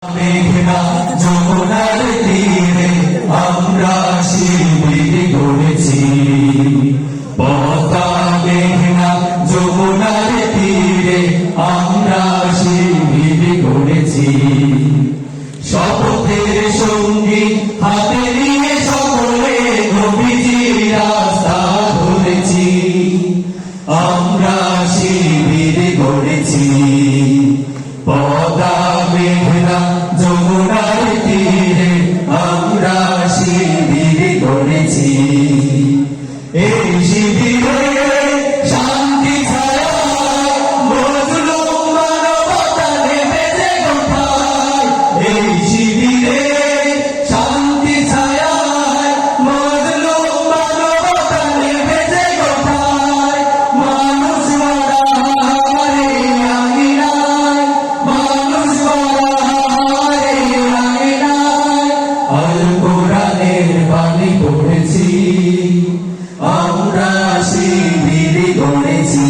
মেঘনা যমুনার তীরে আমরা শিবির গড়েছি। পদ্মা মেঘনা যমুনার তীরে আমরা শিবির গড়েছি। শপথের সঙ্গী হাতে নিয়ে সকলে নবীজির রাস্তা ধরেছি। আমরা শিবির গড়েছি। পদ্মা মেঘনা যমুনার তীরে আমরা শিবির গড়েছি। এই শিবিরে শান্তি ছায়া মজলুম মানবতা নেমে যে কোথায়। এই শিবিরে শান্তি ছায়া মজলুম মানবতা নেমে যে কোথায়। মানুষ মারা হারে আঙিনায়, মানুষ মারা হারে আঙিনায়। আল কোরআনের বাণী পড়েছি, আমরা শিবির গড়েছি।